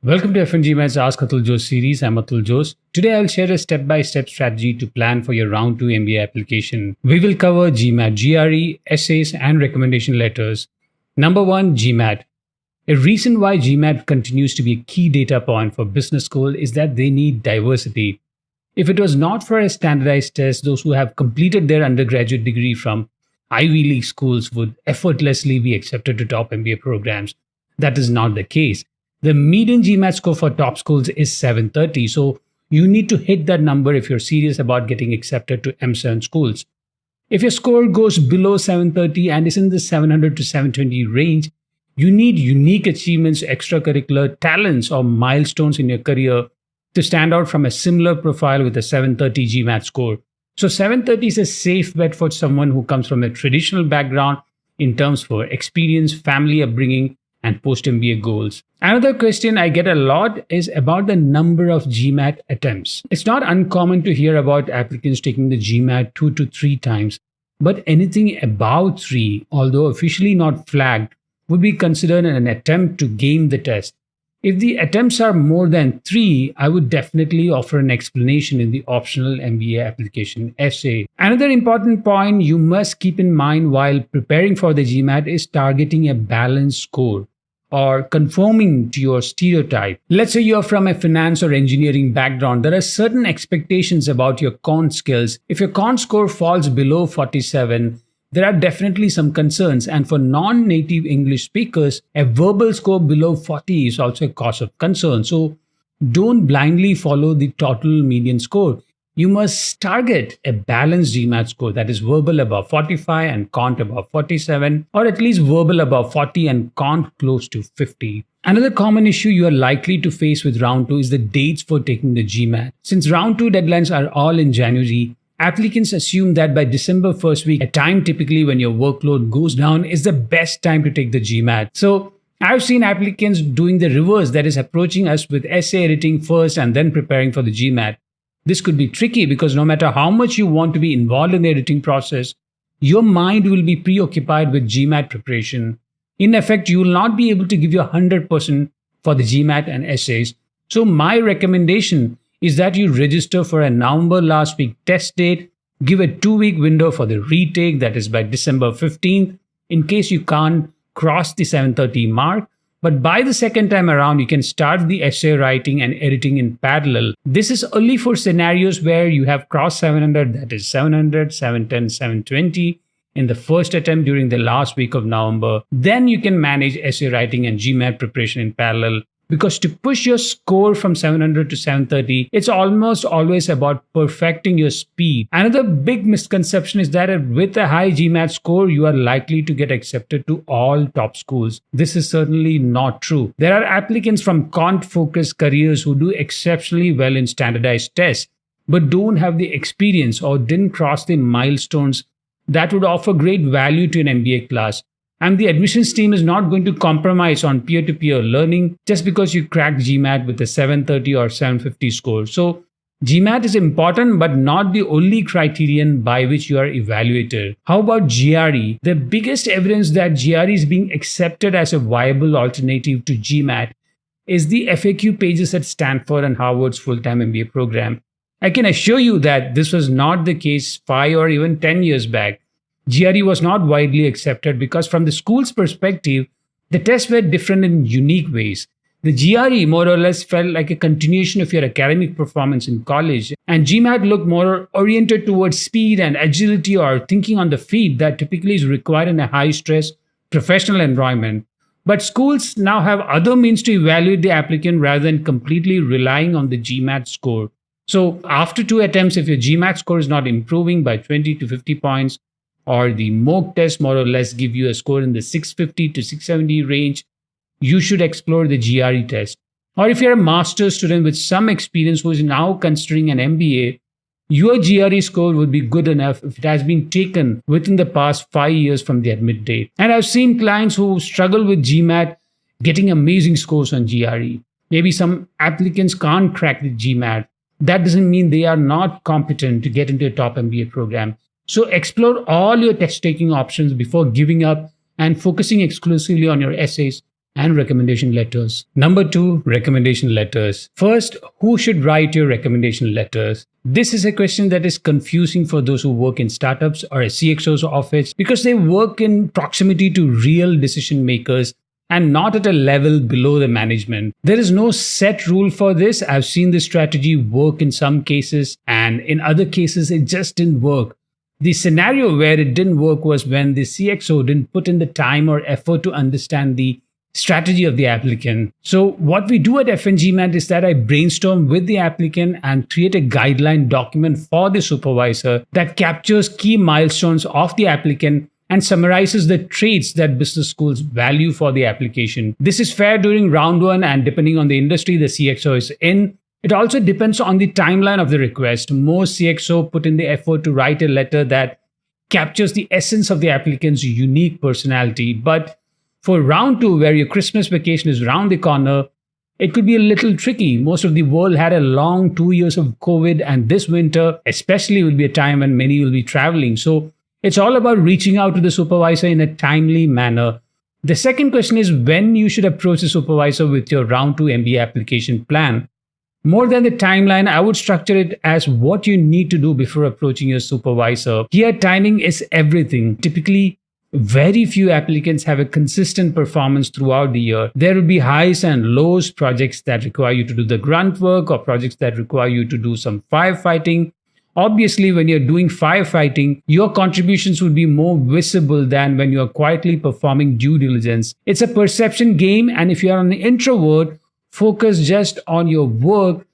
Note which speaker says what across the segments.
Speaker 1: Welcome to FNGMAT's Ask Atul Jose series. I'm Atul Jose. Today I'll share a step-by-step strategy to plan for your round 2 MBA application. We will cover GMAT, GRE, essays, and recommendation letters. Number 1, GMAT. A reason why GMAT continues to be a key data point for business school is that they need diversity. If it was not for a standardized test, those who have completed their undergraduate degree from Ivy League schools would effortlessly be accepted to top MBA programs. That is not the case. The median GMAT score for top schools is 730, so you need to hit that number if you're serious about getting accepted to M7 schools. If your score goes below 730 and is in the 700 to 720 range, you need unique achievements, extracurricular talents, or milestones in your career to stand out from a similar profile with a 730 GMAT score. So 730 is a safe bet for someone who comes from a traditional background in terms for experience, family upbringing, and post-MBA goals. Another question I get a lot is about the number of GMAT attempts. It's not uncommon to hear about applicants taking the GMAT 2 to 3 times, but anything above 3, although officially not flagged, would be considered an attempt to game the test. If the attempts are more than 3, I would definitely offer an explanation in the optional MBA application essay. Another important point you must keep in mind while preparing for the GMAT is targeting a balanced score or conforming to your stereotype. Let's say you're from a finance or engineering background. There are certain expectations about your quant skills. If your quant score falls below 47, there are definitely some concerns, and for non-native English speakers, a verbal score below 40 is also a cause of concern. So don't blindly follow the total median score. You must target a balanced GMAT score, that is verbal above 45 and quant above 47, or at least verbal above 40 and quant close to 50. Another common issue you are likely to face with round 2 is the dates for taking the GMAT. Since round 2 deadlines are all in January, applicants assume that by December 1st week, a time typically when your workload goes down, is the best time to take the GMAT. So I've seen applicants doing the reverse, that is approaching us with essay editing first and then preparing for the GMAT. This could be tricky because no matter how much you want to be involved in the editing process, your mind will be preoccupied with GMAT preparation. In effect, you will not be able to give your 100% for the GMAT and essays. So my recommendation is that you register for a November last week test date, give a 2-week window for the retake, that is by December 15th, in case you can't cross the 730 mark. But by the second time around, you can start the essay writing and editing in parallel. This is only for scenarios where you have crossed 700, that is 700, 710, 720 in the first attempt during the last week of November. Then you can manage essay writing and GMAT preparation in parallel. Because to push your score from 700 to 730, it's almost always about perfecting your speed. Another big misconception is that with a high GMAT score, you are likely to get accepted to all top schools. This is certainly not true. There are applicants from quant-focused careers who do exceptionally well in standardized tests, but don't have the experience or didn't cross the milestones that would offer great value to an MBA class. And the admissions team is not going to compromise on peer-to-peer learning just because you cracked GMAT with a 730 or 750 score. So GMAT is important, but not the only criterion by which you are evaluated. How about GRE? The biggest evidence that GRE is being accepted as a viable alternative to GMAT is the FAQ pages at Stanford and Harvard's full-time MBA program. I can assure you that this was not the case 5 or even 10 years back. GRE was not widely accepted because from the school's perspective, the tests were different in unique ways. The GRE more or less felt like a continuation of your academic performance in college, and GMAT looked more oriented towards speed and agility or thinking on the feet that typically is required in a high-stress professional environment. But schools now have other means to evaluate the applicant rather than completely relying on the GMAT score. So after 2 attempts, if your GMAT score is not improving by 20 to 50 points, or the mock test more or less give you a score in the 650 to 670 range, you should explore the GRE test. Or if you're a master's student with some experience who is now considering an MBA, your GRE score would be good enough if it has been taken within the past 5 years from the admit date. And I've seen clients who struggle with GMAT getting amazing scores on GRE. Maybe some applicants can't crack the GMAT. That doesn't mean they are not competent to get into a top MBA program. So explore all your test-taking options before giving up and focusing exclusively on your essays and recommendation letters. Number two, recommendation letters. First, who should write your recommendation letters? This is a question that is confusing for those who work in startups or a CXO's office because they work in proximity to real decision makers and not at a level below the management. There is no set rule for this. I've seen this strategy work in some cases, and in other cases, it just didn't work. The scenario where it didn't work was when the CXO didn't put in the time or effort to understand the strategy of the applicant. So what we do at FNGMAT is that I brainstorm with the applicant and create a guideline document for the supervisor that captures key milestones of the applicant and summarizes the traits that business schools value for the application. This is fair during round one, and depending on the industry the CXO is in. It also depends on the timeline of the request. Most CXO put in the effort to write a letter that captures the essence of the applicant's unique personality. But for round two, where your Christmas vacation is around the corner, it could be a little tricky. Most of the world had a long 2 years of COVID, and this winter especially will be a time when many will be traveling. So it's all about reaching out to the supervisor in a timely manner. The second question is when you should approach the supervisor with your round two MBA application plan. More than the timeline, I would structure it as what you need to do before approaching your supervisor. Here, timing is everything. Typically, very few applicants have a consistent performance throughout the year. There will be highs and lows, projects that require you to do the grunt work or projects that require you to do some firefighting. Obviously, when you're doing firefighting, your contributions would be more visible than when you're quietly performing due diligence. It's a perception game, and if you're an introvert, focus just on your work,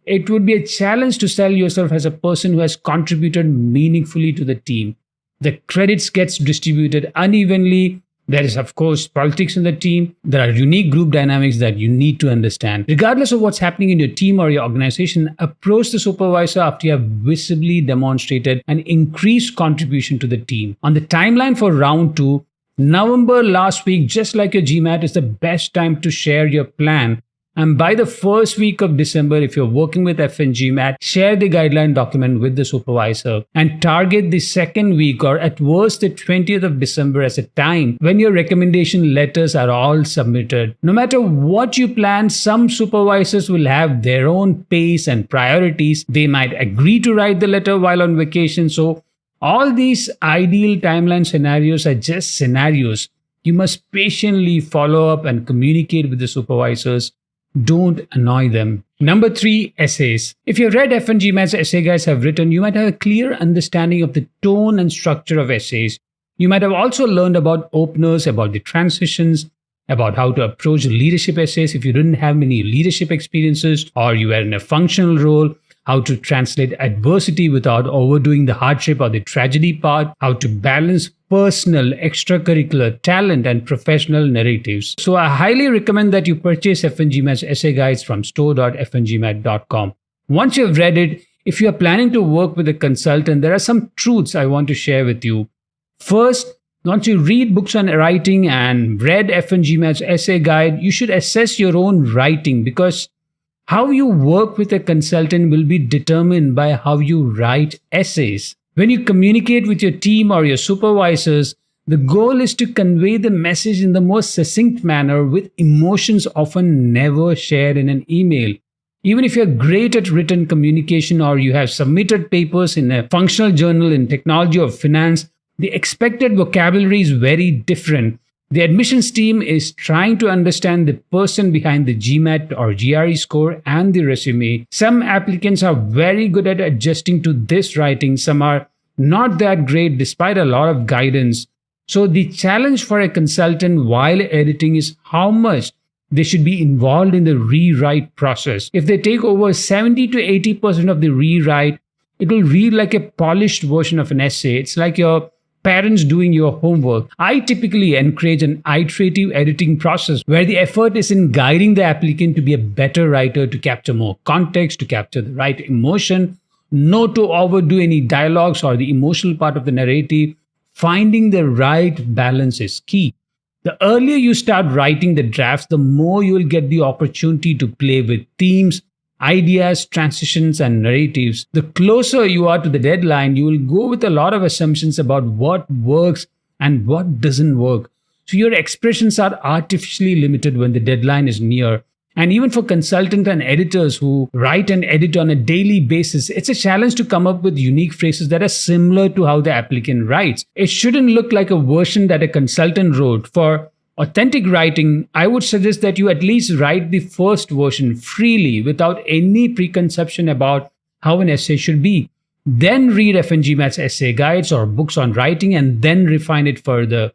Speaker 1: it would be a challenge to sell yourself as a person who has contributed meaningfully to the team. The credits gets distributed unevenly. There is, of course, politics in the team. There are unique group dynamics that you need to understand. Regardless of what's happening in your team or your organization, approach the supervisor after you have visibly demonstrated an increased contribution to the team. On the timeline for round two, November last week, just like your GMAT, is the best time to share your plan. And by the first week of December, if you're working with FNGMAT, share the guideline document with the supervisor and target the second week or at worst the 20th of December as a time when your recommendation letters are all submitted. No matter what you plan, some supervisors will have their own pace and priorities. They might agree to write the letter while on vacation. So all these ideal timeline scenarios are just scenarios. You must patiently follow up and communicate with the supervisors. Don't annoy them. Number three, essays. If you've read FNGMAT's essay guides have written, you might have a clear understanding of the tone and structure of essays. You might have also learned about openers, about the transitions, about how to approach leadership essays if you didn't have many leadership experiences or you were in a functional role, how to translate adversity without overdoing the hardship or the tragedy part, how to balance personal, extracurricular, talent, and professional narratives. So I highly recommend that you purchase FNGMAT's essay guides from store.fngmat.com. Once you've read it, if you are planning to work with a consultant, there are some truths I want to share with you. First, once you read books on writing and read FNGMAT's essay guide, you should assess your own writing because how you work with a consultant will be determined by how you write essays. When you communicate with your team or your supervisors, the goal is to convey the message in the most succinct manner with emotions often never shared in an email. Even if you're great at written communication or you have submitted papers in a functional journal in technology or finance, the expected vocabulary is very different. The admissions team is trying to understand the person behind the GMAT or GRE score and the resume. Some applicants are very good at adjusting to this writing. Some are not that great despite a lot of guidance. So the challenge for a consultant while editing is how much they should be involved in the rewrite process. If they take over 70 to 80% of the rewrite, it will read like a polished version of an essay. It's like your parents doing your homework. I typically encourage an iterative editing process where the effort is in guiding the applicant to be a better writer, to capture more context, to capture the right emotion, not to overdo any dialogues or the emotional part of the narrative. Finding the right balance is key. The earlier you start writing the drafts, the more you will get the opportunity to play with themes, ideas, transitions, and narratives. The closer you are to the deadline, you will go with a lot of assumptions about what works and what doesn't work. So your expressions are artificially limited when the deadline is near. And even for consultants and editors who write and edit on a daily basis, it's a challenge to come up with unique phrases that are similar to how the applicant writes. It shouldn't look like a version that a consultant wrote. For authentic writing, I would suggest that you at least write the first version freely without any preconception about how an essay should be. Then read FNGMAT's essay guides or books on writing and then refine it further.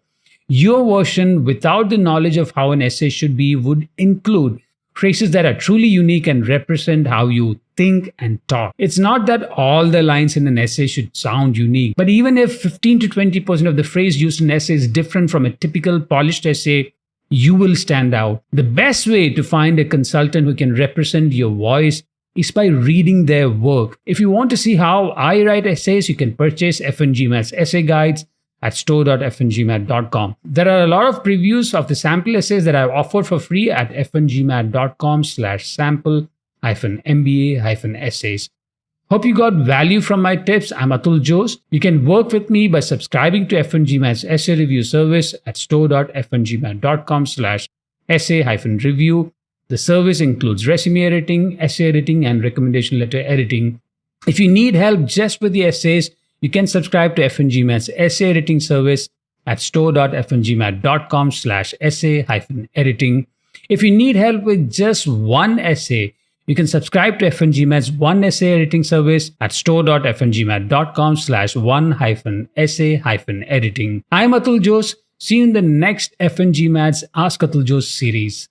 Speaker 1: Your version, without the knowledge of how an essay should be, would include phrases that are truly unique and represent how you think and talk. It's not that all the lines in an essay should sound unique, but even if 15 to 20% of the phrase used in an essay is different from a typical polished essay, you will stand out. The best way to find a consultant who can represent your voice is by reading their work. If you want to see how I write essays, you can purchase FNGMAT's essay guides at store.fngmat.com. There are a lot of previews of the sample essays that I've offered for free at fngmat.com/sample-mba-essays. Hope you got value from my tips. I'm Atul Jose. You can work with me by subscribing to FNGMAT's essay review service at store.fngmat.com/essay-review. The service includes resume editing, essay editing, and recommendation letter editing. If you need help just with the essays, you can subscribe to FNGMAT's essay editing service at store.fngmat.com/essay-editing. If you need help with just one essay, you can subscribe to FNGMAT's one essay editing service at store.fngmat.com/one-essay-editing. I'm Atul Jose. See you in the next FNGMAT's Ask Atul Jose series.